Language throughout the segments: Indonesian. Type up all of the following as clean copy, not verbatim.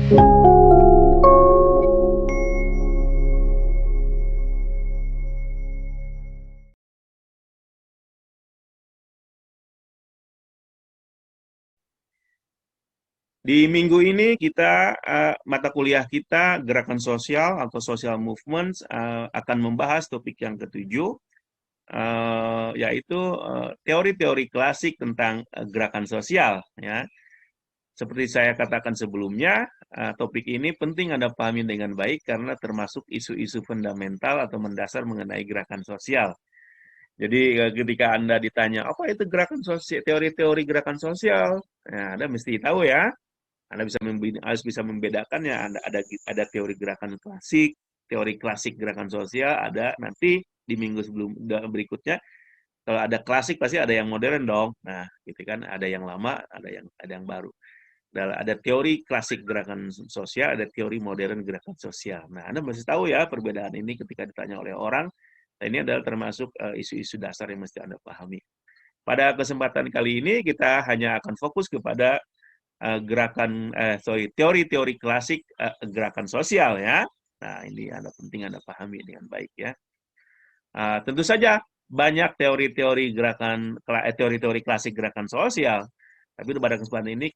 Di minggu ini mata kuliah kita gerakan sosial atau social movements akan membahas topik yang ketujuh, yaitu teori-teori klasik tentang gerakan sosial. Ya, seperti saya katakan sebelumnya, topik ini penting Anda pahami dengan baik karena termasuk isu-isu fundamental atau mendasar mengenai gerakan sosial. Jadi ketika Anda ditanya apa itu gerakan sosial, teori-teori gerakan sosial, nah, Anda mesti tahu ya. Anda harus bisa membedakannya. Ada teori gerakan klasik, teori klasik gerakan sosial, ada nanti di minggu berikutnya. Kalau ada klasik pasti ada yang modern dong. Nah, gitu kan, ada yang lama, ada yang baru. Ada teori klasik gerakan sosial, ada teori modern gerakan sosial. Nah, Anda mesti tahu ya perbedaan ini ketika ditanya oleh orang. Nah, ini adalah termasuk isu-isu dasar yang mesti Anda pahami. Pada kesempatan kali ini kita hanya akan fokus kepada teori-teori klasik gerakan sosial ya. Nah, ini penting Anda pahami dengan baik ya. Tentu saja banyak teori-teori klasik gerakan sosial. Tapi pada kesempatan ini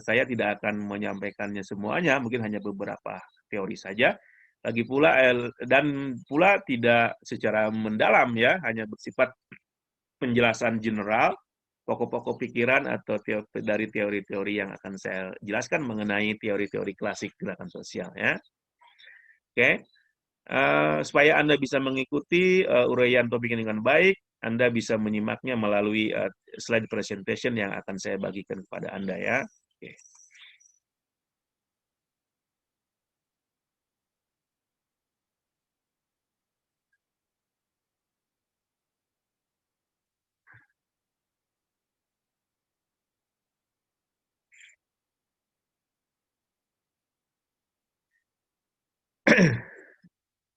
saya tidak akan menyampaikannya semuanya, mungkin hanya beberapa teori saja. Lagi pula dan pula tidak secara mendalam ya, hanya bersifat penjelasan general, pokok-pokok pikiran atau dari teori-teori yang akan saya jelaskan mengenai teori-teori klasik gerakan sosial ya. Oke. Supaya Anda bisa mengikuti uraian topik ini dengan baik, Anda bisa menyimaknya melalui slide presentation yang akan saya bagikan kepada Anda ya. Oke.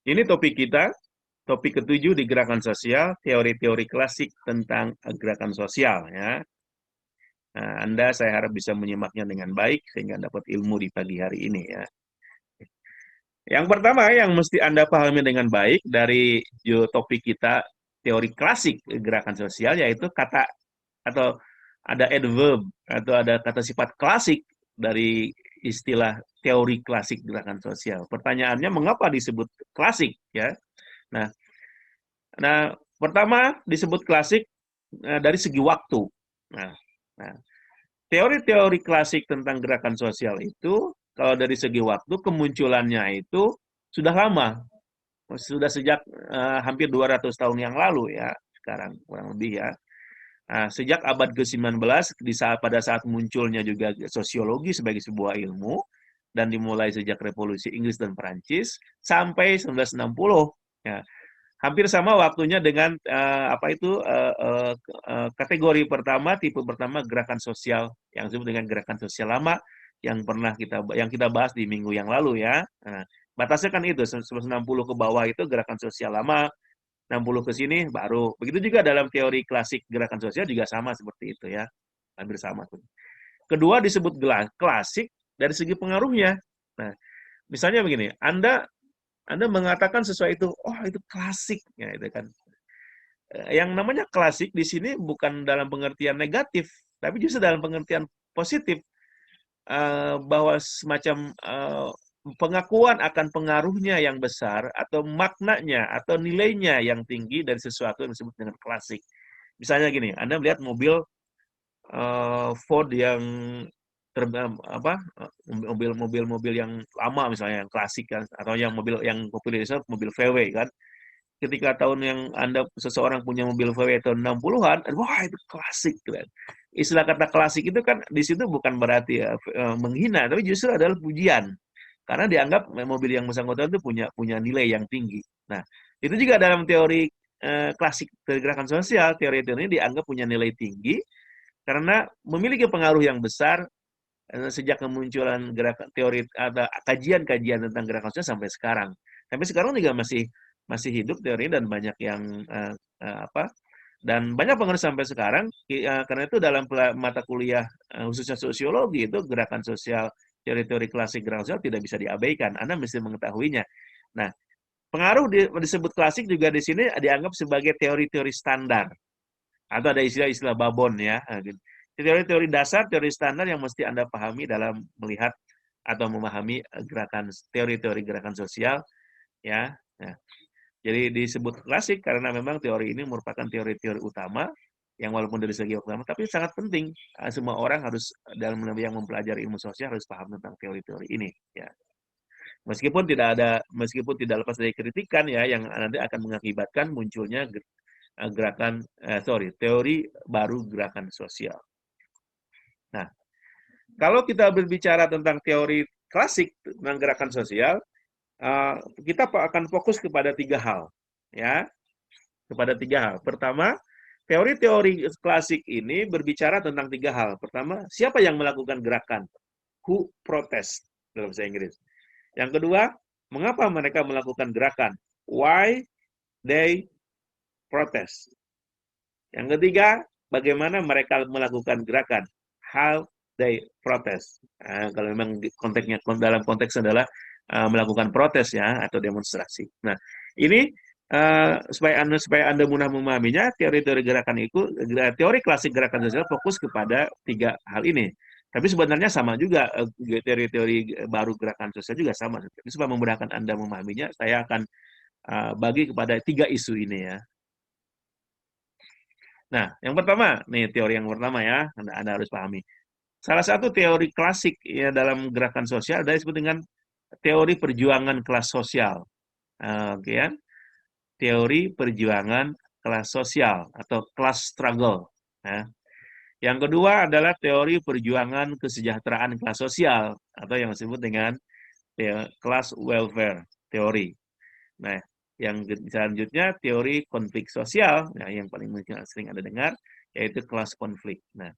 Ini topik kita, topik ketujuh di gerakan sosial, teori-teori klasik tentang gerakan sosial ya. Nah, saya harap bisa menyimaknya dengan baik sehingga dapat ilmu di pagi hari ini ya. Yang pertama yang mesti Anda pahami dengan baik dari topik kita teori klasik gerakan sosial yaitu kata atau ada adverb atau ada kata sifat klasik dari istilah teori klasik gerakan sosial. Pertanyaannya mengapa disebut klasik ya? Nah, pertama disebut klasik dari segi waktu. Nah, nah, teori-teori klasik tentang gerakan sosial itu kalau dari segi waktu kemunculannya itu sudah lama, sudah sejak hampir 200 tahun yang lalu ya, sekarang kurang lebih ya. Nah, sejak abad ke-19 pada saat munculnya juga sosiologi sebagai sebuah ilmu dan dimulai sejak revolusi Inggris dan Perancis sampai 1960 ya. Hampir sama waktunya dengan kategori pertama, tipe pertama gerakan sosial yang disebut dengan gerakan sosial lama yang kita bahas di minggu yang lalu ya. Nah, batasnya kan itu 1960 ke bawah itu gerakan sosial lama, 60 ke sini baru. Begitu juga dalam teori klasik gerakan sosial juga sama seperti itu ya. Hampir sama tuh. Kedua disebut klasik dari segi pengaruhnya. Nah, misalnya begini, Anda mengatakan sesuatu itu, oh itu klasik, ya itu kan. Yang namanya klasik di sini bukan dalam pengertian negatif, tapi justru dalam pengertian positif, bahwa semacam pengakuan akan pengaruhnya yang besar atau maknanya atau nilainya yang tinggi dari sesuatu yang disebut dengan klasik. Misalnya gini, Anda melihat mobil Ford yang mobil-mobil yang lama misalnya yang klasik kan atau yang mobil yang populer mobil VW kan. Ketika tahun yang seseorang punya mobil VW tahun 60-an, wah itu klasik kan. Istilah kata klasik itu kan di situ bukan berarti ya, menghina, tapi justru adalah pujian. Karena dianggap mobil yang bersangkutan itu punya nilai yang tinggi. Nah, itu juga dalam teori klasik gerakan sosial, teori-teori ini dianggap punya nilai tinggi karena memiliki pengaruh yang besar sejak kemunculan teori atau kajian-kajian tentang gerakan sosial sampai sekarang. Sampai sekarang juga masih hidup teori dan banyak yang dan banyak pengaruh sampai sekarang karena itu dalam mata kuliah khususnya sosiologi itu gerakan sosial teori-teori klasik gerakan sosial tidak bisa diabaikan. Anda mesti mengetahuinya. Nah, pengaruh disebut klasik juga di sini dianggap sebagai teori-teori standar. Atau ada istilah-istilah babon ya. Teori-teori dasar, teori standar yang mesti Anda pahami dalam melihat atau memahami teori-teori gerakan sosial ya. Nah, jadi disebut klasik karena memang teori ini merupakan teori-teori utama yang walaupun dari segi utama tapi sangat penting. Semua orang harus dalam yang mempelajari ilmu sosial harus paham tentang teori-teori ini ya. Meskipun tidak lepas dari kritikan ya yang nanti akan mengakibatkan munculnya teori baru gerakan sosial. Nah, kalau kita berbicara tentang teori klasik tentang gerakan sosial, kita akan fokus kepada 3 hal, ya, kepada 3 hal. Pertama, teori-teori klasik ini berbicara tentang 3 hal. Pertama, siapa yang melakukan gerakan? Who protest dalam bahasa Inggris. Yang kedua, mengapa mereka melakukan gerakan? Why they protest. Yang ketiga, bagaimana mereka melakukan gerakan? How they protest. Kalau memang konteksnya dalam konteks adalah melakukan protes ya atau demonstrasi. Nah, ini supaya Anda mudah memahaminya, teori-teori gerakan itu, teori klasik gerakan sosial fokus kepada 3 hal ini. Tapi sebenarnya sama juga teori-teori baru gerakan sosial juga sama. Tapi supaya memudahkan Anda memahaminya, saya akan bagi kepada 3 isu ini ya. Nah, yang pertama, nih teori yang pertama ya, Anda harus pahami. Salah satu teori klasik ya dalam gerakan sosial adalah disebut dengan teori perjuangan kelas sosial. Oke ya. Teori perjuangan kelas sosial atau class struggle. Ya. Yang kedua adalah teori perjuangan kesejahteraan kelas sosial atau yang disebut dengan class welfare teori. Nah, yang selanjutnya teori konflik sosial, nah, yang paling sering Anda dengar, yaitu kelas konflik. Nah,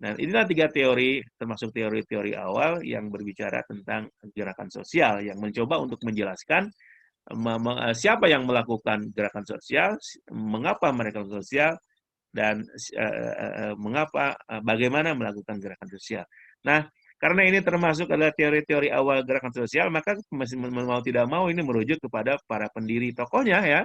inilah 3 teori, termasuk teori-teori awal yang berbicara tentang gerakan sosial, yang mencoba untuk menjelaskan siapa yang melakukan gerakan sosial, mengapa mereka melakukan sosial, dan bagaimana melakukan gerakan sosial. Nah, karena ini termasuk adalah teori-teori awal gerakan sosial, maka mau tidak mau ini merujuk kepada para pendiri tokohnya ya,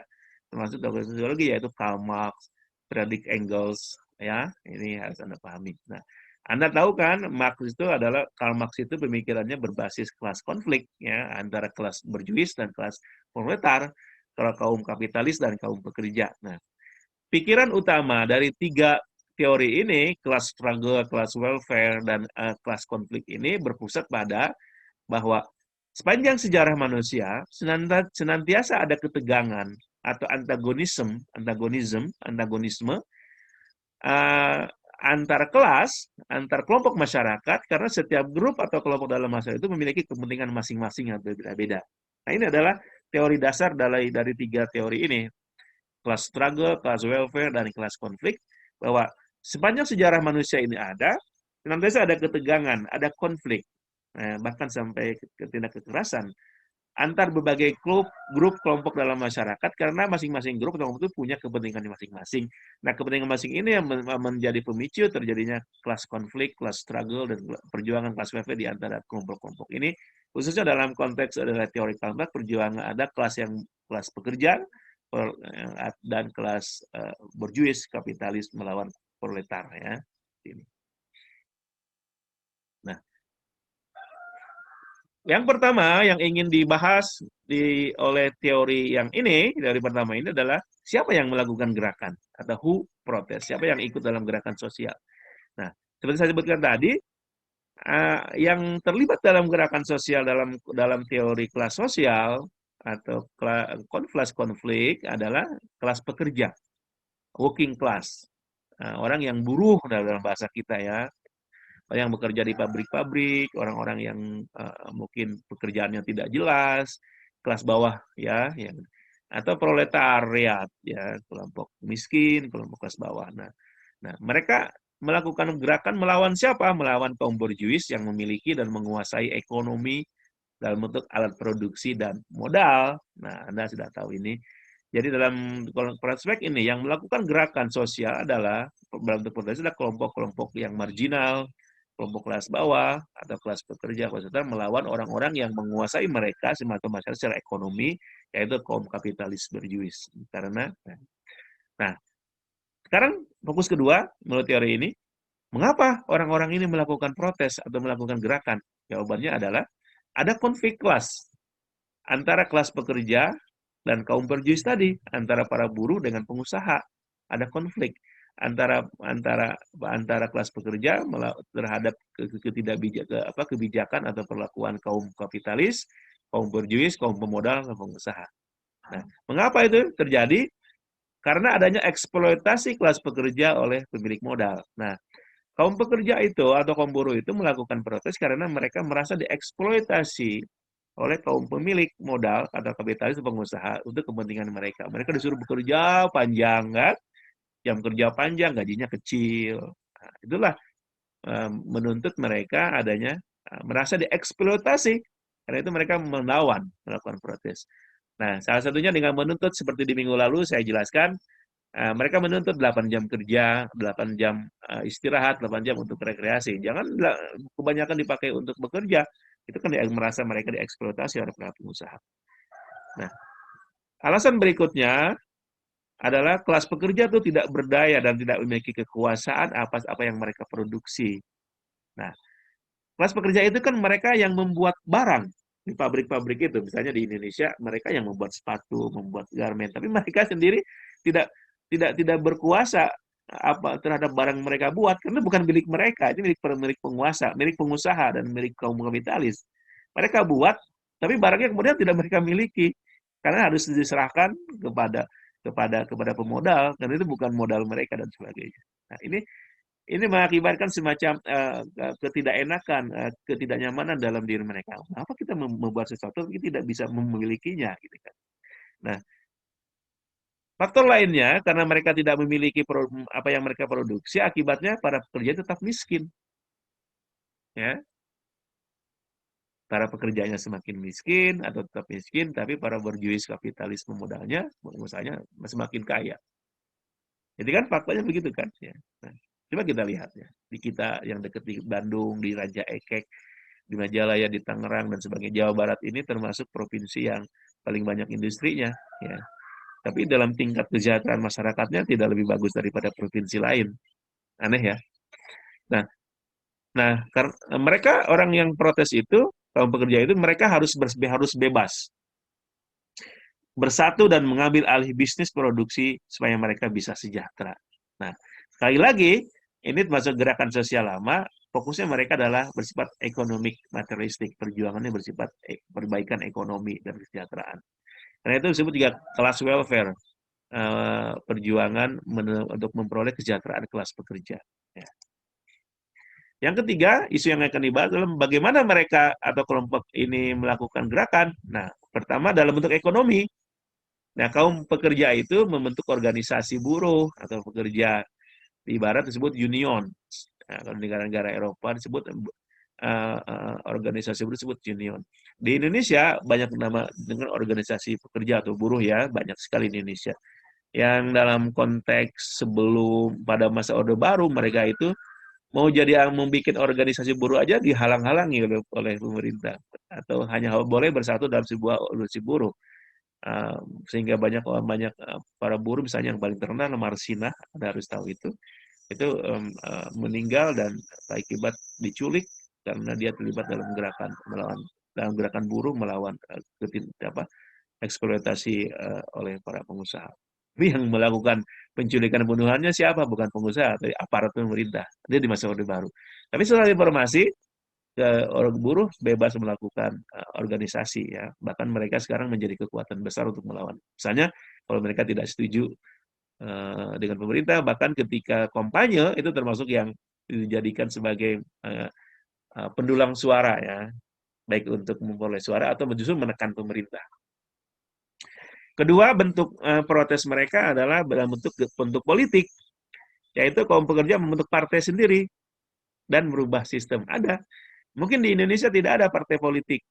termasuk tokoh sosiologi yaitu Karl Marx, Friedrich Engels ya, ini harus Anda pahami. Nah, Anda tahu kan Karl Marx itu pemikirannya berbasis kelas konflik ya antara kelas berjuis dan kelas proletar, kaum kapitalis dan kaum pekerja. Nah, pikiran utama dari 3 teori ini, kelas struggle, kelas welfare, dan kelas konflik ini berpusat pada bahwa sepanjang sejarah manusia senantiasa ada ketegangan atau antagonisme antar kelas, antar kelompok masyarakat, karena setiap grup atau kelompok dalam masyarakat itu memiliki kepentingan masing-masing yang berbeda-beda. Nah, ini adalah teori dasar dari 3 teori ini, kelas struggle, kelas welfare, dan kelas konflik, bahwa sepanjang sejarah manusia ini ada, senantiasa ada ketegangan, ada konflik, bahkan sampai ke tindak kekerasan antar berbagai grup kelompok dalam masyarakat karena masing-masing grup kelompok itu punya kepentingan masing-masing. Nah, kepentingan masing ini yang menjadi pemicu terjadinya kelas konflik, kelas struggle, dan perjuangan kelas welfare di antara kelompok-kelompok ini, khususnya dalam konteks adalah teori Karl Marx, perjuangan ada kelas pekerja dan kelas berjuis kapitalis melawan proletar ya. Nah, yang pertama yang ingin dibahas oleh teori yang ini, teori pertama ini adalah siapa yang melakukan gerakan atau who protest, siapa yang ikut dalam gerakan sosial. Nah, seperti saya sebutkan tadi, yang terlibat dalam gerakan sosial dalam teori kelas sosial atau kelas konflik adalah kelas pekerja, working class, orang yang buruh dalam bahasa kita ya, yang bekerja di pabrik-pabrik, orang-orang yang mungkin pekerjaannya tidak jelas, kelas bawah ya, atau proletariat ya, kelompok miskin, kelompok kelas bawah. Nah, mereka melakukan gerakan melawan siapa? Melawan kaum borjuis yang memiliki dan menguasai ekonomi dalam bentuk alat produksi dan modal. Nah, Anda sudah tahu ini. Jadi dalam prospek ini yang melakukan gerakan sosial adalah dalam bentuk protes adalah kelompok-kelompok yang marginal, kelompok kelas bawah atau kelas pekerja, kelas setara melawan orang-orang yang menguasai mereka semata masyarakat secara ekonomi, yaitu kaum kapitalis berjuis. Karena, nah, sekarang fokus kedua menurut teori ini, mengapa orang-orang ini melakukan protes atau melakukan gerakan? Jawabannya adalah ada konflik kelas antara kelas pekerja dan kaum berjuis tadi, antara para buruh dengan pengusaha. Ada konflik antara antara antara kelas pekerja terhadap kebijakan atau perlakuan kaum kapitalis, kaum berjuis, kaum pemodal, dan pengusaha. Nah, mengapa itu terjadi? Karena adanya eksploitasi kelas pekerja oleh pemilik modal. Nah, kaum pekerja itu atau kaum buruh itu melakukan protes karena mereka merasa dieksploitasi oleh kaum pemilik modal atau kapitalis pengusaha untuk kepentingan mereka. Mereka disuruh bekerja panjang, kan? Jam kerja panjang, gajinya kecil. Nah, itulah menuntut mereka adanya merasa dieksploitasi. Karena itu mereka melakukan protes. Nah, salah satunya dengan menuntut seperti di minggu lalu saya jelaskan, mereka menuntut 8 jam kerja, 8 jam istirahat, 8 jam untuk rekreasi. Jangan kebanyakan dipakai untuk bekerja. Itu kan merasa mereka dieksploitasi oleh para pengusaha. Nah, alasan berikutnya adalah kelas pekerja itu tidak berdaya dan tidak memiliki kekuasaan atas apa yang mereka produksi. Nah, kelas pekerja itu kan mereka yang membuat barang di pabrik-pabrik itu. Misalnya di Indonesia mereka yang membuat sepatu, membuat garment, tapi mereka sendiri tidak tidak berkuasa terhadap barang mereka buat karena bukan milik mereka, itu milik penguasa, milik pengusaha dan milik kaum kapitalis. Mereka buat, tapi barangnya kemudian tidak mereka miliki karena harus diserahkan kepada pemodal dan itu bukan modal mereka dan sebagainya. Nah, ini mengakibatkan semacam ketidakenakan, ketidaknyamanan dalam diri mereka. Kenapa kita membuat sesuatu tapi tidak bisa memilikinya, gitu kan? Nah, faktor lainnya karena mereka tidak memiliki apa yang mereka produksi, akibatnya para pekerja tetap miskin, ya. Para pekerjanya semakin miskin atau tetap miskin, tapi para berjuis kapitalis pemodalnya, pengusahanya semakin kaya. Jadi kan faktanya begitu kan, ya. Nah, coba kita lihat ya, di kita yang dekat di Bandung, di Raja Ekek, di Majalaya, di Tangerang dan sebagainya, Jawa Barat ini termasuk provinsi yang paling banyak industrinya, ya. Tapi dalam tingkat kesejahteraan masyarakatnya tidak lebih bagus daripada provinsi lain. Aneh ya. Nah, karena mereka orang yang protes itu, kaum pekerja itu mereka harus bebas bersatu dan mengambil alih bisnis produksi supaya mereka bisa sejahtera. Nah, sekali lagi ini termasuk gerakan sosial lama, fokusnya mereka adalah bersifat ekonomik materialistik, perjuangannya bersifat perbaikan ekonomi dan kesejahteraan. Karena itu disebut juga kelas welfare, perjuangan untuk memperoleh kesejahteraan kelas pekerja. Ya. Yang ketiga, isu yang akan dibahas adalah bagaimana mereka atau kelompok ini melakukan gerakan. Nah, pertama dalam bentuk ekonomi. Nah, kaum pekerja itu membentuk organisasi buruh atau pekerja, di barat disebut union. Nah, kalau di negara-negara Eropa disebut organisasi buruh disebut union. Di Indonesia banyak nama dengan organisasi pekerja atau buruh ya, banyak sekali di Indonesia. Yang dalam konteks sebelum pada masa Orde Baru mereka itu mau jadi membuat organisasi buruh aja dihalang-halangi oleh pemerintah atau hanya boleh bersatu dalam sebuah organisasi buruh. Sehingga banyak para buruh misalnya yang paling terkenal Marsina, Anda harus tahu itu meninggal dan akibat diculik karena dia terlibat dalam gerakan buruh melawan eksploitasi oleh para pengusaha. Tapi yang melakukan penculikan pembunuhannya siapa? Bukan pengusaha, tapi aparat pemerintah. Dia di masa Orde Baru. Tapi setelah reformasi, orang buruh bebas melakukan organisasi ya, bahkan mereka sekarang menjadi kekuatan besar untuk melawan. Misalnya kalau mereka tidak setuju dengan pemerintah, bahkan ketika kampanye itu termasuk yang dijadikan sebagai pendulang suara ya, baik untuk memperoleh suara atau justru menekan pemerintah. Kedua bentuk protes mereka adalah dalam bentuk politik, yaitu kaum pekerja membentuk partai sendiri dan merubah sistem. Ada. Mungkin di Indonesia tidak ada partai politik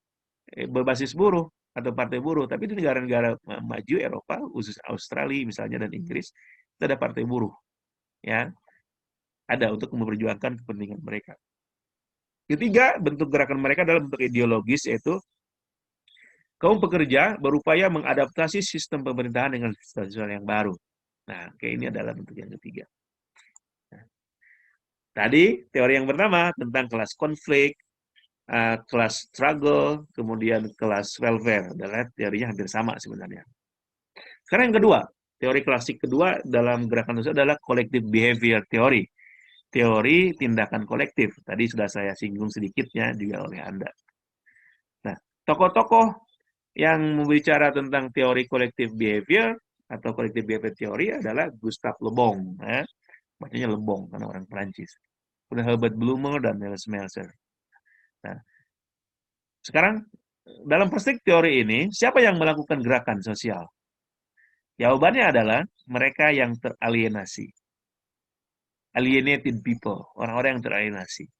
berbasis buruh atau partai buruh, tapi di negara-negara maju Eropa, khusus Australia misalnya dan Inggris, itu ada partai buruh, ya, ada untuk memperjuangkan kepentingan mereka. Ketiga, bentuk gerakan mereka adalah bentuk ideologis, yaitu kaum pekerja berupaya mengadaptasi sistem pemerintahan dengan sistem sosial yang baru. Nah, oke, ini adalah bentuk yang ketiga. Nah, tadi teori yang pertama tentang kelas konflik, kelas struggle, kemudian kelas welfare. Adalah teorinya hampir sama sebenarnya. Sekarang yang kedua, teori klasik kedua dalam gerakan sosial adalah collective behavior theory. Teori tindakan kolektif. Tadi sudah saya singgung sedikitnya juga oleh Anda. Nah, tokoh-tokoh yang membicara tentang teori collective behavior atau collective behavior theory adalah Gustave Le Bon. Bacanya Lebong karena orang Perancis. Kemudian Herbert Blumer dan Niels Melzer. Nah, sekarang dalam perspektif teori ini, siapa yang melakukan gerakan sosial? Jawabannya adalah mereka yang teralienasi. Alienated people, orang-orang yang teralienasi.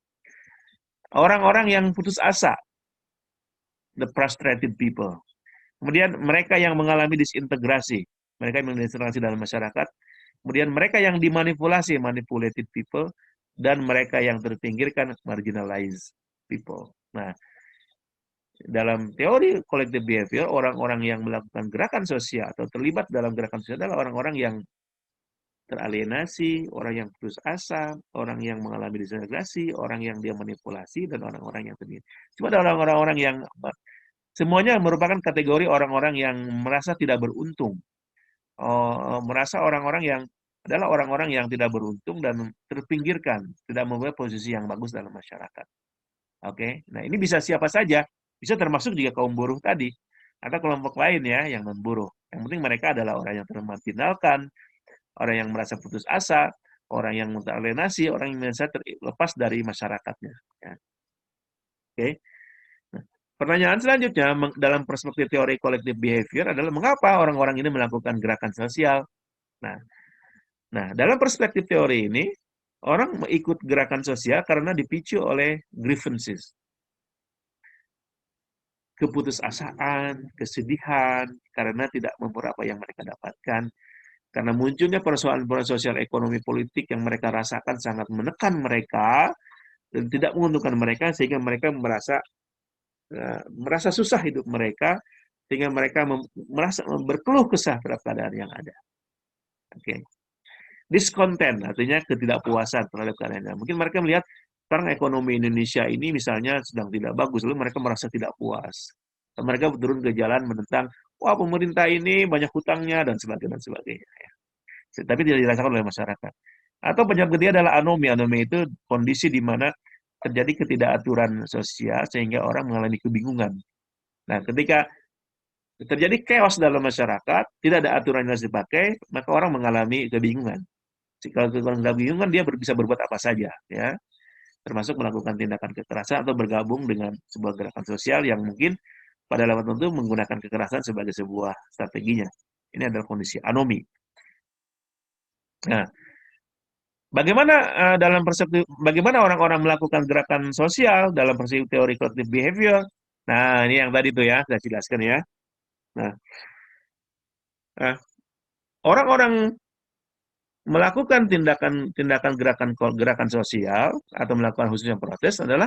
Orang-orang yang putus asa, the frustrated people. Kemudian mereka yang mengalami disintegrasi, mereka yang disintegrasi dalam masyarakat. Kemudian mereka yang dimanipulasi, manipulated people. Dan mereka yang terpinggirkan, marginalized people. Nah, dalam teori collective behavior, orang-orang yang melakukan gerakan sosial atau terlibat dalam gerakan sosial adalah orang-orang yang teralienasi, orang yang putus asa, orang yang mengalami disintegrasi, orang yang dia manipulasi, dan orang-orang yang terdiri. Cuma ada orang-orang yang semuanya merupakan kategori orang-orang yang merasa tidak beruntung. Merasa orang-orang yang adalah orang-orang yang tidak beruntung dan terpinggirkan, tidak mempunyai posisi yang bagus dalam masyarakat. Oke, nah ini bisa siapa saja, bisa termasuk juga kaum buruh tadi, atau kelompok lain ya yang non-buruh. Yang penting mereka adalah orang yang termarginalkan, orang yang merasa putus asa, orang yang teralienasi, orang yang merasa terlepas dari masyarakatnya. Ya. Oke. Nah, pertanyaan selanjutnya dalam perspektif teori collective behavior adalah mengapa orang-orang ini melakukan gerakan sosial? Nah, dalam perspektif teori ini, orang ikut gerakan sosial karena dipicu oleh grievances. Keputusasaan, kesedihan, karena tidak memperoleh apa yang mereka dapatkan, karena munculnya persoalan-persoalan sosial ekonomi politik yang mereka rasakan sangat menekan mereka dan tidak menguntungkan mereka, sehingga mereka merasa susah hidup mereka, sehingga mereka merasa berkeluh kesah terhadap keadaan yang ada. Oke. Discontent artinya ketidakpuasan terhadap keadaan. Mungkin mereka melihat sekarang ekonomi Indonesia ini misalnya sedang tidak bagus, lalu mereka merasa tidak puas. Dan mereka turun ke jalan menentang, wah pemerintah ini banyak hutangnya dan sebagainya. Tapi tidak dirasakan oleh masyarakat. Atau penyebab ketiga adalah anomi. Anomi itu kondisi di mana terjadi ketidakaturan sosial sehingga orang mengalami kebingungan. Nah, ketika terjadi chaos dalam masyarakat, tidak ada aturan yang harus dipakai, maka orang mengalami kebingungan. Kalau orang kebingungan, dia bisa berbuat apa saja, ya, termasuk melakukan tindakan kekerasan atau bergabung dengan sebuah gerakan sosial yang mungkin pada level tertentu menggunakan kekerasan sebagai sebuah strateginya. Ini adalah kondisi anomi. Nah, bagaimana orang-orang melakukan gerakan sosial dalam perspektif teori collective behavior? Nah, ini yang tadi tuh ya, saya jelaskan ya. Nah, orang-orang melakukan tindakan gerakan sosial atau melakukan khususnya protes adalah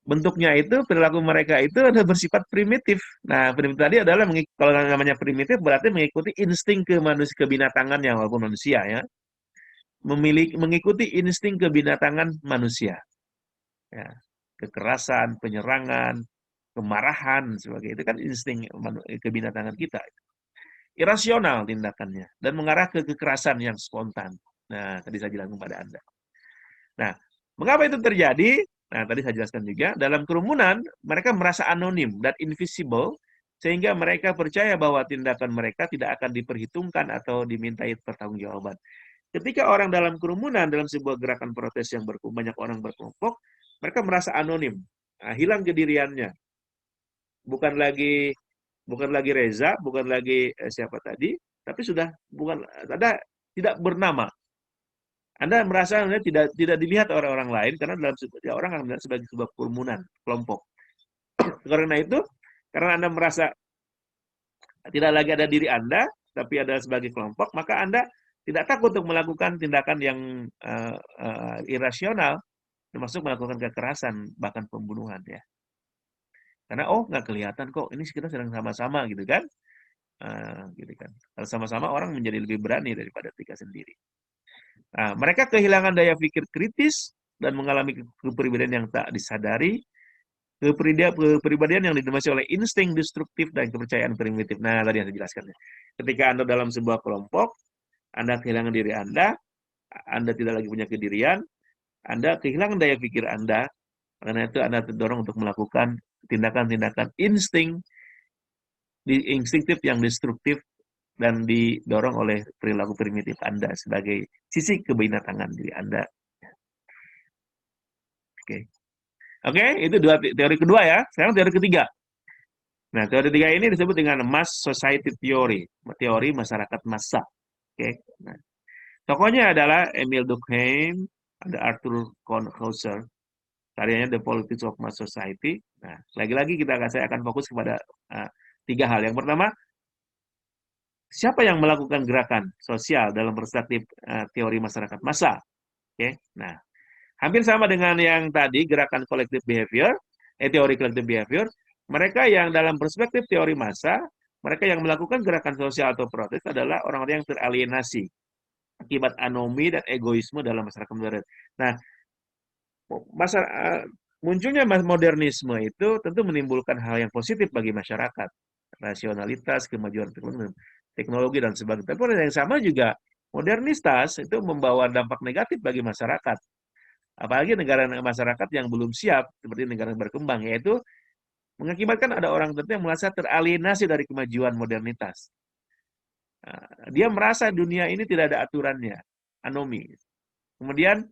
bentuknya itu, perilaku mereka itu adalah bersifat primitif. Nah, primitif tadi adalah kalau namanya primitif berarti mengikuti insting kebinatangan yang walaupun manusia ya. Mengikuti insting kebinatangan manusia. Ya, kekerasan, penyerangan, kemarahan sebagai itu kan insting kebinatangan kita. Irasional tindakannya dan mengarah ke kekerasan yang spontan. Nah, tadi saya jelaskan kepada Anda. Nah, mengapa itu terjadi? Nah, tadi saya jelaskan juga, dalam kerumunan mereka merasa anonim dan invisible sehingga mereka percaya bahwa tindakan mereka tidak akan diperhitungkan atau dimintai pertanggungjawaban. Ketika orang dalam kerumunan, dalam sebuah gerakan protes yang banyak orang berkelompok, mereka merasa anonim, hilang kediriannya. Bukan lagi Reza, bukan lagi siapa tadi, tapi sudah tidak bernama. Anda merasa Anda tidak dilihat oleh orang lain karena dalam orang akan melihat sebagai sebuah kerumunan, kelompok. Karena itu, karena Anda merasa tidak lagi ada diri Anda, tapi ada sebagai kelompok, maka Anda tidak takut untuk melakukan tindakan yang irasional, termasuk melakukan kekerasan, bahkan pembunuhan ya. Karena nggak kelihatan kok, ini kita sedang sama-sama gitu kan. Gitu kan. Kalau sama-sama orang menjadi lebih berani daripada ketika sendiri. Nah, mereka kehilangan daya pikir kritis dan mengalami kepribadian yang tak disadari, kepribadian yang didominasi oleh insting destruktif dan kepercayaan primitif. Nah, tadi yang saya jelaskan. Ketika Anda dalam sebuah kelompok, Anda kehilangan diri Anda tidak lagi punya kedirian, Anda kehilangan daya pikir Anda, karena itu Anda terdorong untuk melakukan tindakan-tindakan instinktif yang destruktif dan didorong oleh perilaku primitif Anda sebagai sisi kebinatangan diri Anda. Oke. Oke, itu teori kedua ya. Sekarang teori ketiga. Nah, teori ketiga ini disebut dengan mass society theory, teori masyarakat massa. Oke. Nah, tokohnya adalah Emil Durkheim, ada Arthur Kornhauser, karyanya The Politics of Mass Society. Nah, lagi-lagi saya akan fokus kepada tiga hal. Yang pertama, siapa yang melakukan gerakan sosial dalam perspektif teori masyarakat massa? Oke. Nah, hampir sama dengan yang tadi gerakan collective behavior, teori collective behavior. Mereka yang dalam perspektif teori massa, mereka yang melakukan gerakan sosial atau protes adalah orang-orang yang teralienasi akibat anomi dan egoisme dalam masyarakat modern. Nah, munculnya modernisme itu tentu menimbulkan hal yang positif bagi masyarakat. Rasionalitas, kemajuan teknologi, dan sebagainya. Tapi pada yang sama juga, modernitas itu membawa dampak negatif bagi masyarakat. Apalagi negara masyarakat yang belum siap, seperti negara berkembang, yaitu mengakibatkan ada orang tertentu yang merasa teralienasi dari kemajuan modernitas. Dia merasa dunia ini tidak ada aturannya, anomi. Kemudian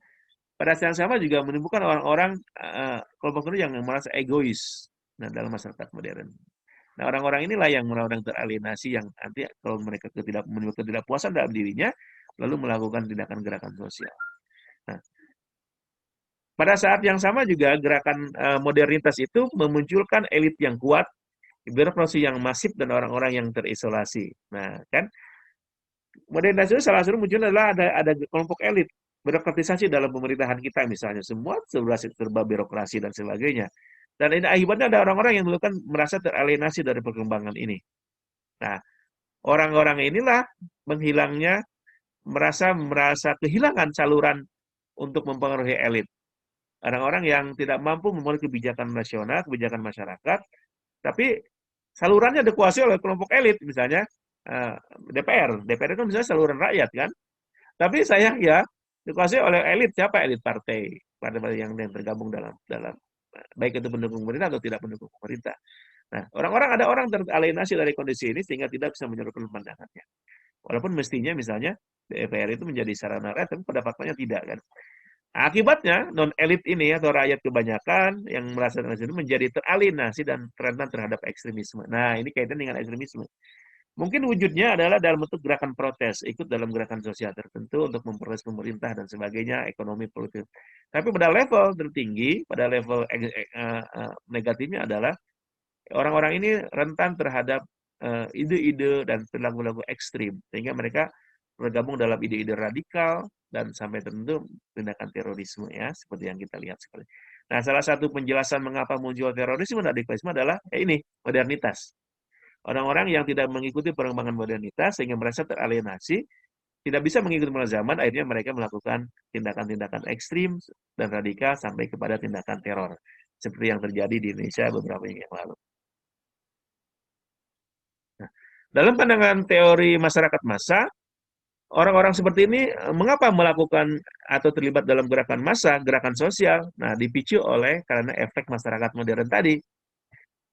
pada saat yang sama juga menimbulkan orang-orang kelompok tertentu yang merasa egois dalam masyarakat modern. Nah, orang-orang inilah yang orang-orang teralienasi yang nanti kalau mereka menimbulkan ketidakpuasan dalam dirinya, lalu melakukan tindakan gerakan sosial. Nah, pada saat yang sama juga gerakan modernitas itu memunculkan elit yang kuat, birokrasi yang masif, dan orang-orang yang terisolasi. Nah, kan modernitas itu salah satu muncul adalah ada kelompok elit, birokratisasi dalam pemerintahan kita misalnya, semua serba birokrasi dan sebagainya. Dan ini akibatnya ada orang-orang yang merasa teralienasi dari perkembangan ini. Nah, orang-orang inilah menghilangnya, merasa kehilangan saluran untuk mempengaruhi elit. Orang-orang yang tidak mampu memulai kebijakan nasional, kebijakan masyarakat, tapi salurannya dikuasai oleh kelompok elit, misalnya DPR. DPR itu misalnya saluran rakyat kan. Tapi sayang ya, dikuasai oleh elit. Siapa elit partai? Partai yang tergabung dalam baik itu pendukung pemerintah atau tidak pendukung pemerintah. Nah, ada orang teralienasi dari kondisi ini sehingga tidak bisa menyuruhkan pandangannya. Walaupun mestinya misalnya DPR itu menjadi sarana rakyat, tapi pada faktanya tidak kan. Akibatnya non-elit ini atau rakyat kebanyakan yang merasa itu menjadi teralienasi dan rentan terhadap ekstremisme. Nah, ini kaitan dengan ekstremisme. Mungkin wujudnya adalah dalam bentuk gerakan protes, ikut dalam gerakan sosial tertentu untuk memprotes pemerintah dan sebagainya, ekonomi, politik. Tapi pada level tertinggi, pada level negatifnya adalah orang-orang ini rentan terhadap ide-ide dan perilaku-perilaku ekstrim, sehingga mereka bergabung dalam ide-ide radikal dan sampai tertentu tindakan terorisme ya, seperti yang kita lihat sekali. Nah, salah satu penjelasan mengapa muncul terorisme dan radikalisme adalah ini, modernitas. Orang-orang yang tidak mengikuti perkembangan modernitas sehingga merasa teralienasi, tidak bisa mengikuti zaman, akhirnya mereka melakukan tindakan-tindakan ekstrim dan radikal sampai kepada tindakan teror, seperti yang terjadi di Indonesia beberapa minggu yang lalu. Nah, dalam pandangan teori masyarakat massa, orang-orang seperti ini mengapa melakukan atau terlibat dalam gerakan massa, gerakan sosial? Nah, dipicu karena efek masyarakat modern tadi.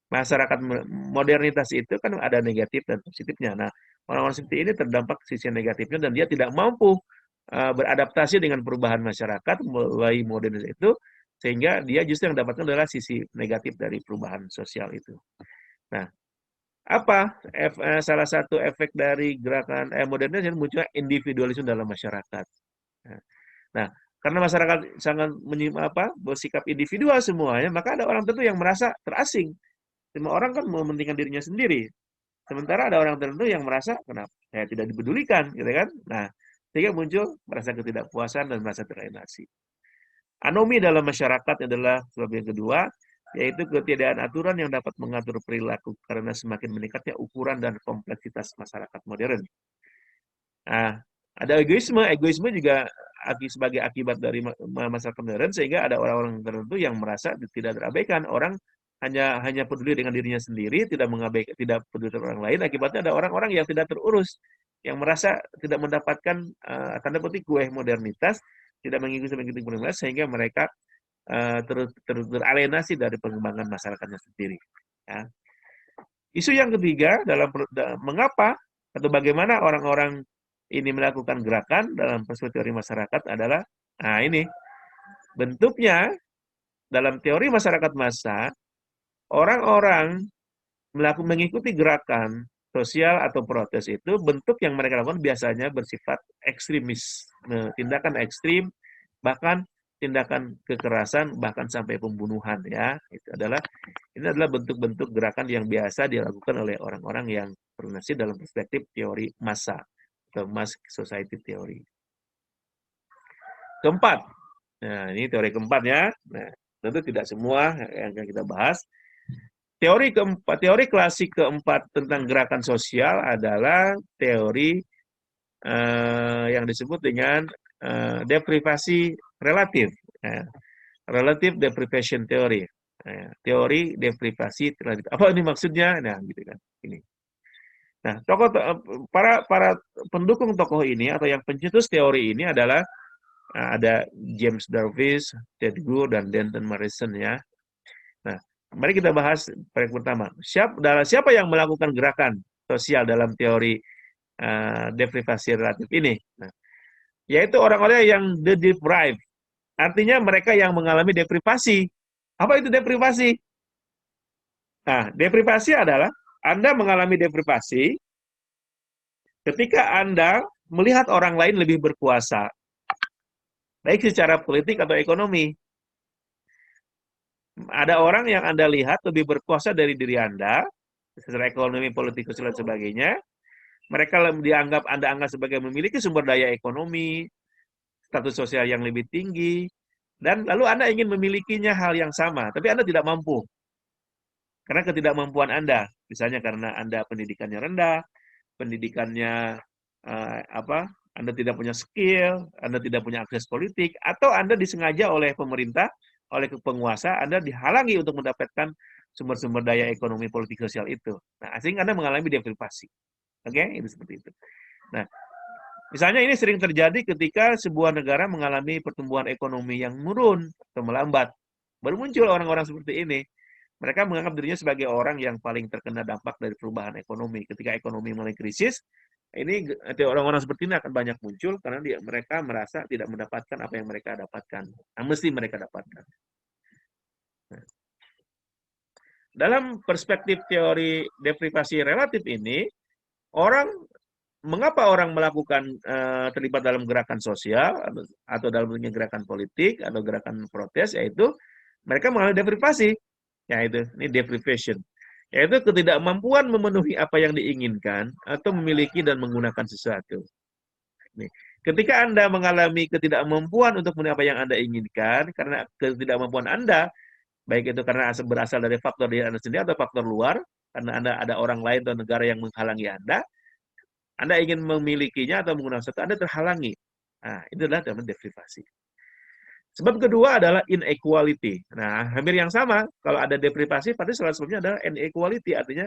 Masyarakat modernitas itu kan ada negatif dan positifnya. Nah, orang-orang seperti ini terdampak sisi negatifnya dan dia tidak mampu beradaptasi dengan perubahan masyarakat mulai modernitas itu, sehingga dia justru yang dapatkan adalah sisi negatif dari perubahan sosial itu. Nah, apa salah satu efek dari gerakan modernitas yang munculnya individualisme dalam masyarakat. Nah, karena masyarakat sangat bersikap individual semuanya, maka ada orang tertentu yang merasa terasing. Semua orang kan mementingkan dirinya sendiri. Sementara ada orang tertentu yang merasa kenapa saya tidak dipedulikan, gitu kan? Nah, sehingga muncul merasa ketidakpuasan dan merasa teralienasi. Anomi dalam masyarakat adalah sebab yang kedua, yaitu ketiadaan aturan yang dapat mengatur perilaku karena semakin meningkatnya ukuran dan kompleksitas masyarakat modern. Nah, ada egoisme, egoisme juga sebagai akibat dari masyarakat modern sehingga ada orang-orang tertentu yang merasa tidak terabaikan. Orang hanya peduli dengan dirinya sendiri, tidak mengabaikan, tidak peduli dengan orang lain. Akibatnya ada orang-orang yang tidak terurus, yang merasa tidak mendapatkan tanda petik kue modernitas, tidak mengikuti modernitas sehingga mereka teralienasi dari pengembangan masyarakatnya sendiri. Ya. Isu yang ketiga dalam mengapa atau bagaimana orang-orang ini melakukan gerakan dalam perspektif teori masyarakat adalah, nah ini bentuknya dalam teori masyarakat massa, orang-orang mengikuti gerakan sosial atau protes itu bentuk yang mereka lakukan biasanya bersifat ekstremis, tindakan ekstrim, bahkan tindakan kekerasan, bahkan sampai pembunuhan ya. Ini adalah bentuk-bentuk gerakan yang biasa dilakukan oleh orang-orang yang berorientasi dalam perspektif teori massa atau mass society theory. Keempat, nah ini teori keempat ya. Nah, tentu tidak semua yang kita bahas. Teori keempat, teori klasik keempat tentang gerakan sosial adalah teori yang disebut dengan deprivasi relatif, relative deprivation theory, teori deprivasi relatif. Apa ini maksudnya? Nah, gitu kan. Ini. Nah, para pendukung tokoh ini atau yang pencetus teori ini adalah ada James Jarvis, Ted Gu, dan Denton Morrison ya. Nah, mari kita bahas yang pertama. Siapa yang melakukan gerakan sosial dalam teori deprivasi relatif ini? Nah, yaitu orang-orang yang deprived. Artinya mereka yang mengalami deprivasi. Apa itu deprivasi? Nah, deprivasi adalah Anda mengalami deprivasi ketika Anda melihat orang lain lebih berkuasa, baik secara politik atau ekonomi. Ada orang yang Anda lihat lebih berkuasa dari diri Anda, secara ekonomi, politik, sosial, dan sebagainya. Mereka Anda anggap sebagai memiliki sumber daya ekonomi, status sosial yang lebih tinggi, dan lalu Anda ingin memilikinya hal yang sama, tapi Anda tidak mampu. Karena ketidakmampuan Anda, misalnya karena Anda pendidikannya rendah, pendidikannya Anda tidak punya skill, Anda tidak punya akses politik, atau Anda disengaja oleh pemerintah, oleh penguasa, Anda dihalangi untuk mendapatkan sumber-sumber daya ekonomi, politik, sosial itu. Nah, sehingga Anda mengalami deprivasi. Oke, itu seperti itu. Nah, misalnya ini sering terjadi ketika sebuah negara mengalami pertumbuhan ekonomi yang menurun atau melambat. Baru muncul orang-orang seperti ini. Mereka menganggap dirinya sebagai orang yang paling terkena dampak dari perubahan ekonomi. Ketika ekonomi mulai krisis, ini orang-orang seperti ini akan banyak muncul karena mereka merasa tidak mendapatkan apa yang mereka dapatkan. Nah, mesti mereka dapatkan. Nah, dalam perspektif teori deprivasi relatif ini, mengapa orang melakukan terlibat dalam gerakan sosial atau dalam gerakan politik atau gerakan protes, yaitu mereka mengalami deprivasi, yaitu ini deprivation, yaitu ketidakmampuan memenuhi apa yang diinginkan atau memiliki dan menggunakan sesuatu. Nih, ketika Anda mengalami ketidakmampuan untuk memenuhi apa yang Anda inginkan karena ketidakmampuan Anda, baik itu karena berasal dari faktor diri Anda sendiri atau faktor luar, karena Anda ada orang lain atau negara yang menghalangi Anda ingin memilikinya atau menggunakan sesuatu, Anda terhalangi. Nah, itu adalah namanya deprivasi. Sebab kedua adalah inequality. Nah, hampir yang sama. Kalau ada deprivasi, pada salah sebabnya adalah inequality, artinya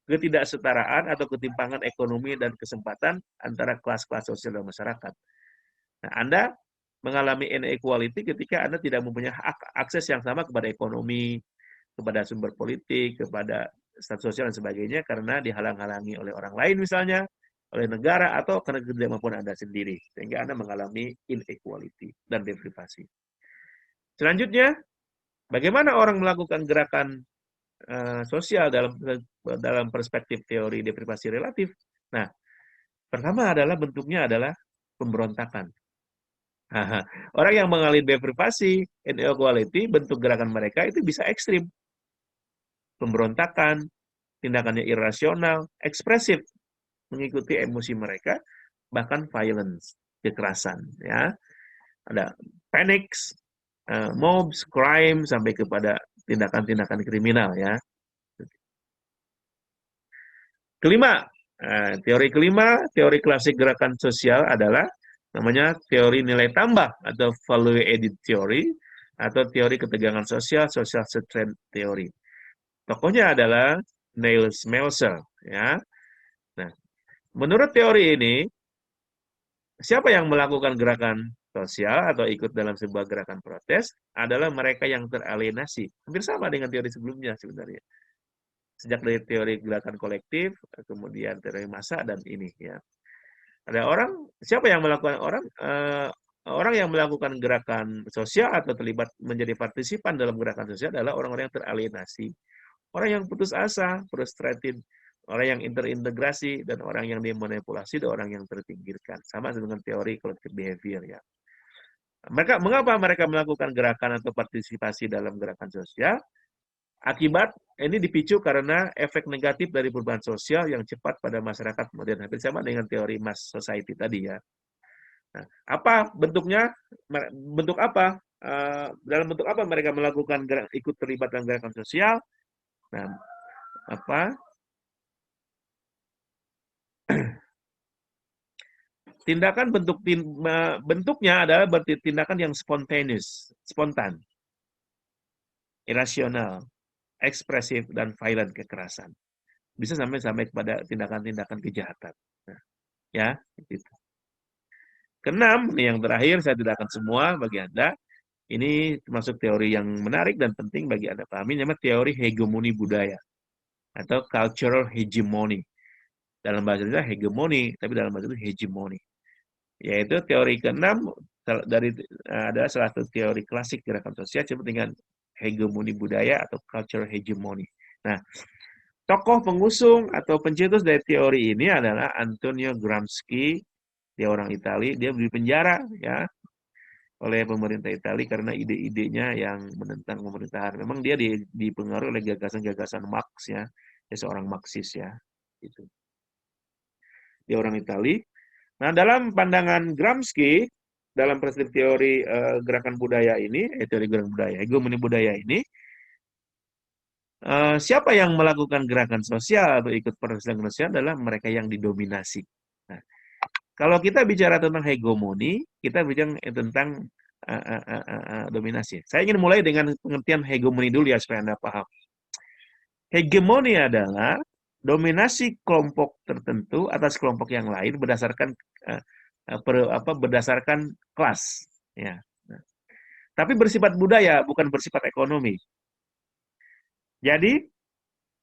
ketidaksetaraan atau ketimpangan ekonomi dan kesempatan antara kelas-kelas sosial dan masyarakat. Nah, Anda mengalami inequality ketika Anda tidak mempunyai akses yang sama kepada ekonomi, kepada sumber politik, kepada status sosial dan sebagainya karena dihalang-halangi oleh orang lain misalnya, oleh negara atau karena ketidakmampuan Anda sendiri, sehingga Anda mengalami inequality dan deprivasi. Selanjutnya, bagaimana orang melakukan gerakan sosial dalam perspektif teori deprivasi relatif? Nah, pertama adalah bentuknya adalah pemberontakan. Orang yang mengalami deprivasi, inequality, bentuk gerakan mereka itu bisa ekstrim. Pemberontakan, tindakannya irasional, ekspresif, mengikuti emosi mereka, bahkan violence, kekerasan. Ya, ada panics, mobs, crime, sampai kepada tindakan-tindakan kriminal ya. Kelima, teori kelima, teori klasik gerakan sosial adalah namanya teori nilai tambah atau value added theory atau teori ketegangan sosial, social strength theory. Tokohnya adalah Neil Smelser ya. Nah, menurut teori ini, siapa yang melakukan gerakan sosial atau ikut dalam sebuah gerakan protes adalah mereka yang teralienasi. Hampir sama dengan teori sebelumnya sebenarnya. Sejak dari teori gerakan kolektif, kemudian teori massa, dan ini ya. Ada orang, siapa yang melakukan orang yang melakukan gerakan sosial atau terlibat menjadi partisipan dalam gerakan sosial adalah orang-orang yang teralienasi. Orang yang putus asa, frustrated, orang yang terintegrasi, dan orang yang dimanipulasi, dan orang yang terpinggirkan. Sama dengan teori collective behavior ya. Mengapa mereka melakukan gerakan atau partisipasi dalam gerakan sosial? Akibat ini dipicu karena efek negatif dari perubahan sosial yang cepat pada masyarakat modern. Hampir sama dengan teori mass society tadi ya. Nah, apa bentuknya? Bentuk apa? Dalam bentuk apa mereka melakukan ikut terlibat dalam gerakan sosial? Nah, apa? Tindakan bentuknya adalah berarti tindakan yang spontan, irasional, ekspresif, dan violent, kekerasan. Bisa sampai kepada tindakan-tindakan kejahatan. Nah, ya, gitu. Keenam, yang terakhir, saya tidak akan semua bagi Anda. Ini termasuk teori yang menarik dan penting bagi Anda pahami, namanya teori hegemoni budaya atau cultural hegemony. Dalam bahasa Indonesia hegemoni, tapi dalam bahasa Indonesia hegemoni. Yaitu teori keenam adalah salah satu teori klasik gerakan sosial disebut dengan hegemoni budaya atau cultural hegemony. Nah, tokoh pengusung atau pencetus dari teori ini adalah Antonio Gramsci. Dia orang Italia, dia dipenjara ya oleh pemerintah Italia karena ide-idenya yang menentang pemerintahan. Memang dia dipengaruhi oleh gagasan-gagasan Marx ya, dia seorang Marxis ya. Itu. Dia orang Italia. Nah, dalam pandangan Gramsci, dalam perspektif teori gerakan budaya ini, teori gerakan budaya, hegemoni budaya ini, siapa yang melakukan gerakan sosial atau ikut pergerakan sosial adalah mereka yang didominasi. Nah, kalau kita bicara tentang hegemoni, kita bicara tentang dominasi. Saya ingin mulai dengan pengertian hegemoni dulu ya supaya Anda paham. Hegemoni adalah dominasi kelompok tertentu atas kelompok yang lain berdasarkan berdasarkan kelas, ya. Nah, tapi bersifat budaya, bukan bersifat ekonomi. Jadi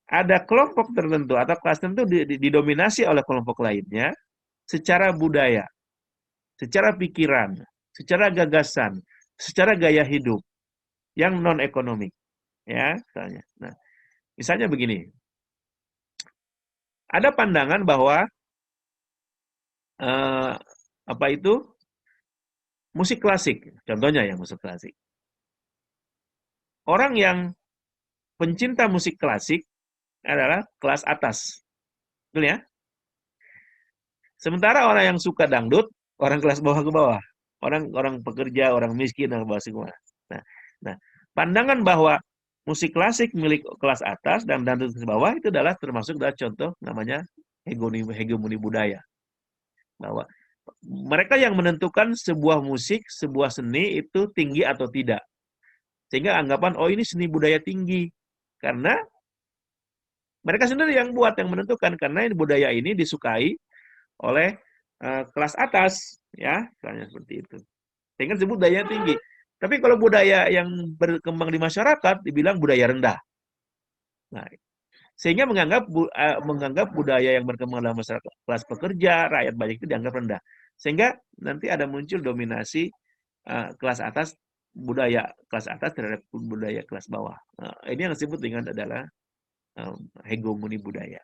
ada kelompok tertentu atau kelas tertentu didominasi oleh kelompok lainnya secara budaya, secara pikiran, secara gagasan, secara gaya hidup yang non ekonomik, ya. Nah, misalnya begini, ada pandangan bahwa apa itu musik klasik, contohnya ya musik klasik. Orang yang pencinta musik klasik adalah kelas atas, betul ya? Sementara orang yang suka dangdut, orang kelas bawah ke bawah, orang pekerja, orang miskin, dan bawah semua. Nah, pandangan bahwa musik klasik milik kelas atas dan dangdut ke bawah itu adalah termasuk dalam contoh namanya hegemoni budaya. Bahwa mereka yang menentukan sebuah musik, sebuah seni itu tinggi atau tidak. Sehingga anggapan, oh ini seni budaya tinggi. Karena mereka sendiri yang buat, yang menentukan. Karena budaya ini disukai oleh kelas atas. Ya, misalnya seperti itu. Sehingga disebut budaya tinggi. Tapi kalau budaya yang berkembang di masyarakat, dibilang budaya rendah. Nah, sehingga menganggap budaya yang berkembang dalam masyarakat kelas pekerja, rakyat banyak itu dianggap rendah. Sehingga nanti ada muncul dominasi kelas atas, budaya kelas atas terhadap budaya kelas bawah. Ini yang disebut dengan adalah hegemoni budaya.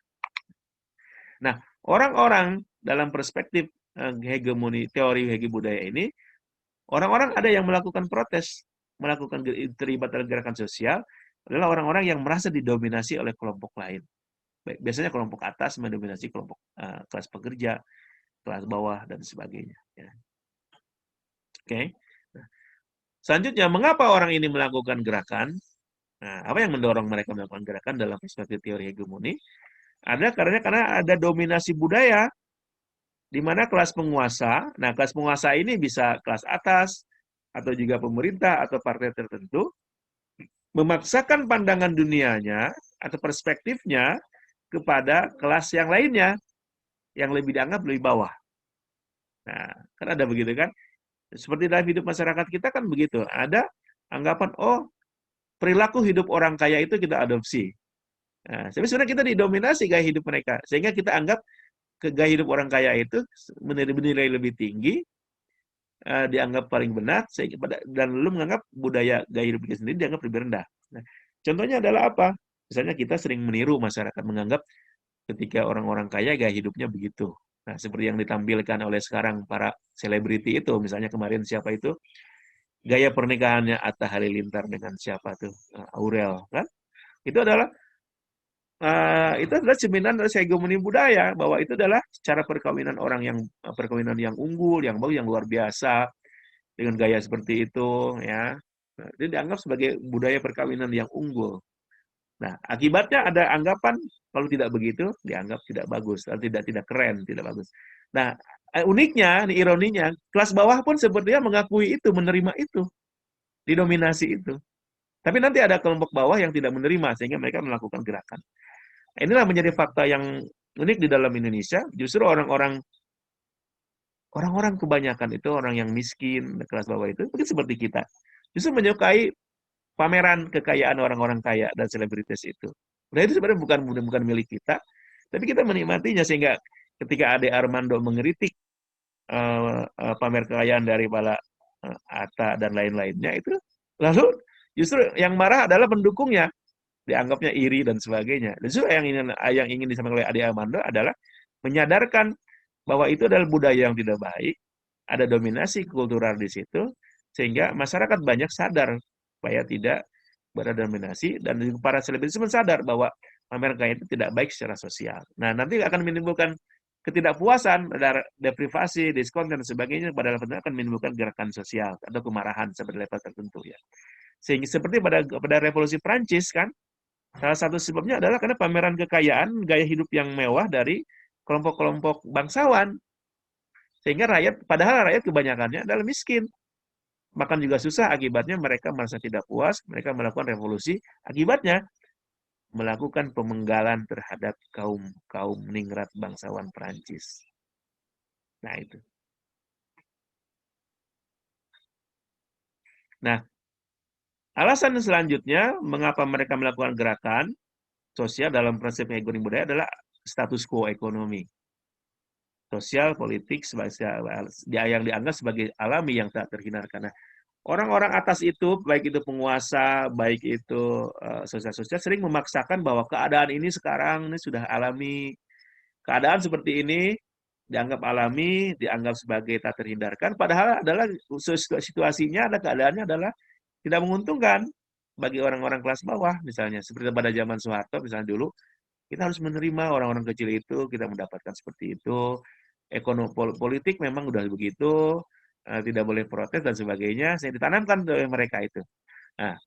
Nah, orang-orang dalam perspektif hegemoni, teori hegemoni budaya ini, orang-orang ada yang melakukan protes, melakukan terlibat dalam gerakan sosial, adalah orang-orang yang merasa didominasi oleh kelompok lain. Biasanya kelompok atas mendominasi kelompok kelas pekerja, kelas bawah, dan sebagainya. Ya. Oke. Nah, Selanjutnya, mengapa orang ini melakukan gerakan? Nah, apa yang mendorong mereka melakukan gerakan dalam perspektif teori hegemoni? Karena ada dominasi budaya di mana kelas penguasa, nah kelas penguasa ini bisa kelas atas atau juga pemerintah atau partai tertentu memaksakan pandangan dunianya atau perspektifnya kepada kelas yang lainnya yang lebih dianggap lebih bawah. Nah, kan ada begitu kan? Seperti dalam hidup masyarakat kita kan begitu. Ada anggapan, oh perilaku hidup orang kaya itu kita adopsi. Nah, tapi sebenarnya kita didominasi gaya hidup mereka. Sehingga kita anggap gaya hidup orang kaya itu bernilai lebih tinggi, dianggap paling benar, dan lalu menganggap budaya gaya hidup kita sendiri dianggap lebih rendah. Nah, contohnya adalah apa? Misalnya kita sering meniru masyarakat, menganggap ketika orang-orang kaya gaya hidupnya begitu. Nah, seperti yang ditampilkan oleh sekarang para selebriti itu, misalnya kemarin siapa itu, gaya pernikahannya Atta Halilintar dengan siapa tuh, Aurel, kan? Itu adalah cerminan dari hegemoni budaya, bahwa itu adalah cara perkawinan orang yang perkawinan yang unggul, yang bagus, yang luar biasa dengan gaya seperti itu, ya. Nah, itu dianggap sebagai budaya perkawinan yang unggul. Nah, akibatnya ada anggapan kalau tidak begitu dianggap tidak bagus, atau tidak keren, tidak bagus. Nah, uniknya, ironinya, kelas bawah pun sepertinya mengakui itu, menerima itu, didominasi itu. Tapi nanti ada kelompok bawah yang tidak menerima sehingga mereka melakukan gerakan. Nah, inilah menjadi fakta yang unik di dalam Indonesia. Justru orang-orang kebanyakan itu orang yang miskin, kelas bawah itu mungkin seperti kita. Justru menyukai pameran kekayaan orang-orang kaya dan selebritis itu. Nah, itu sebenarnya bukan milik kita, tapi kita menikmatinya sehingga ketika Ade Armando mengkritik pamer kekayaan dari para Atta dan lain-lainnya itu, lalu justru yang marah adalah pendukungnya, dianggapnya iri dan sebagainya. Dan justru yang ingin disampaikan oleh Ade Armando adalah menyadarkan bahwa itu adalah budaya yang tidak baik, ada dominasi kultural di situ, sehingga masyarakat banyak sadar supaya tidak berdominasi, dan para selebritis pun sadar bahwa pamer kaya itu tidak baik secara sosial. Nah, nanti akan menimbulkan ketidakpuasan, deprivasi, diskon, dan sebagainya, padahal akan menimbulkan gerakan sosial atau kemarahan seperti level tertentu ya. Sehingga seperti pada revolusi Prancis kan, salah satu sebabnya adalah karena pameran kekayaan, gaya hidup yang mewah dari kelompok-kelompok bangsawan. Sehingga padahal rakyat kebanyakannya adalah miskin. Makan juga susah, akibatnya mereka merasa tidak puas, mereka melakukan revolusi, akibatnya melakukan pemenggalan terhadap kaum ningrat bangsawan Perancis. Nah, itu. Nah, alasan selanjutnya mengapa mereka melakukan gerakan sosial dalam prinsip hegemoni budaya adalah status quo ekonomi. Sosial, politik, yang dianggap sebagai alami yang tak terhindarkan. Nah, orang-orang atas itu, baik itu penguasa, baik itu sosial-sosial, sering memaksakan bahwa keadaan ini sekarang ini sudah alami. Keadaan seperti ini dianggap alami, dianggap sebagai tak terhindarkan, padahal adalah situasinya, ada keadaannya adalah tidak menguntungkan bagi orang-orang kelas bawah, misalnya. Seperti pada zaman Soeharto, misalnya dulu, kita harus menerima orang-orang kecil itu, kita mendapatkan seperti itu. Politik memang udah begitu, tidak boleh protes dan sebagainya, saya ditanamkan oleh mereka itu. Nah,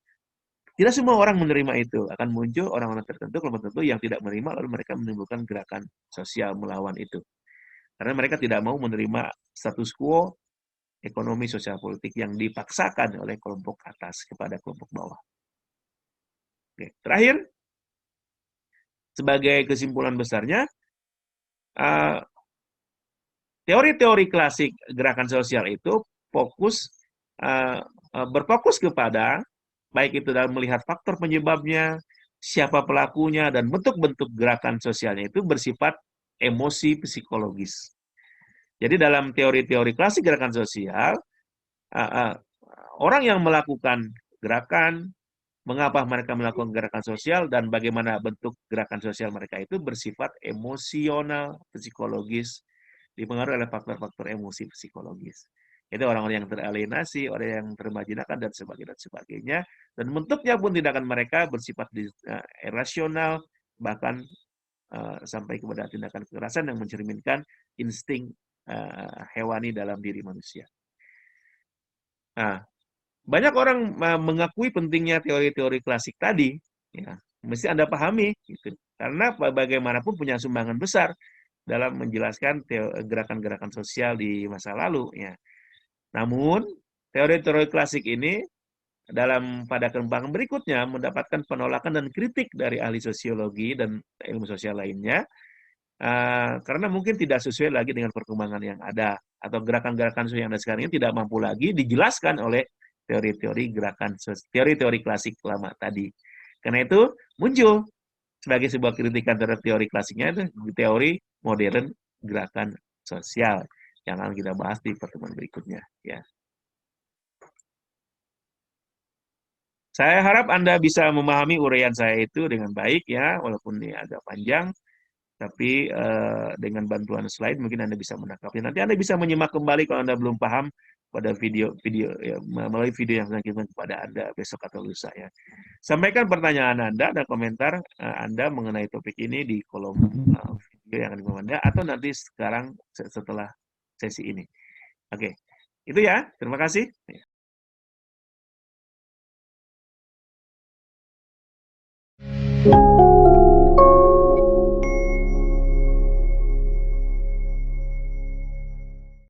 tidak semua orang menerima itu, akan muncul orang-orang tertentu, kelompok tertentu yang tidak menerima, lalu mereka menimbulkan gerakan sosial melawan itu. Karena mereka tidak mau menerima status quo ekonomi sosial politik yang dipaksakan oleh kelompok atas kepada kelompok bawah. Oke. Terakhir, sebagai kesimpulan besarnya, teori-teori klasik gerakan sosial itu berfokus kepada baik itu dalam melihat faktor penyebabnya, siapa pelakunya, dan bentuk-bentuk gerakan sosialnya itu bersifat emosi psikologis. Jadi dalam teori-teori klasik gerakan sosial, orang yang melakukan gerakan, mengapa mereka melakukan gerakan sosial, dan bagaimana bentuk gerakan sosial mereka itu bersifat emosional, psikologis, dipengaruhi oleh faktor-faktor emosi psikologis. Itu orang-orang yang teralienasi, orang yang termajinakan, dan sebagainya. Dan bentuknya pun tindakan mereka bersifat irasional, bahkan sampai kepada tindakan kekerasan yang mencerminkan insting hewani dalam diri manusia. Nah, banyak orang mengakui pentingnya teori-teori klasik tadi, ya, mesti Anda pahami, gitu. Karena bagaimanapun punya sumbangan besar dalam menjelaskan gerakan-gerakan sosial di masa lalu, ya. Namun, teori-teori klasik ini pada kembangan berikutnya mendapatkan penolakan dan kritik dari ahli sosiologi dan ilmu sosial lainnya, karena mungkin tidak sesuai lagi dengan perkembangan yang ada, atau gerakan-gerakan sosial yang ada sekarang ini tidak mampu lagi dijelaskan oleh teori-teori klasik lama tadi. Karena itu muncul sebagai sebuah kritikan terhadap teori klasiknya itu teori modern gerakan sosial yang akan kita bahas di pertemuan berikutnya, ya. Saya harap Anda bisa memahami uraian saya itu dengan baik, ya, walaupun ini agak panjang, tapi dengan bantuan slide mungkin Anda bisa menangkapnya. Nanti Anda bisa menyimak kembali kalau Anda belum paham pada video ya, melalui video yang saya kirimkan kepada Anda besok atau lusa, ya. Sampaikan pertanyaan Anda dan komentar Anda mengenai topik ini di kolom video yang ada di bawah Anda, atau nanti sekarang setelah sesi ini. Oke, itu ya. Terima kasih.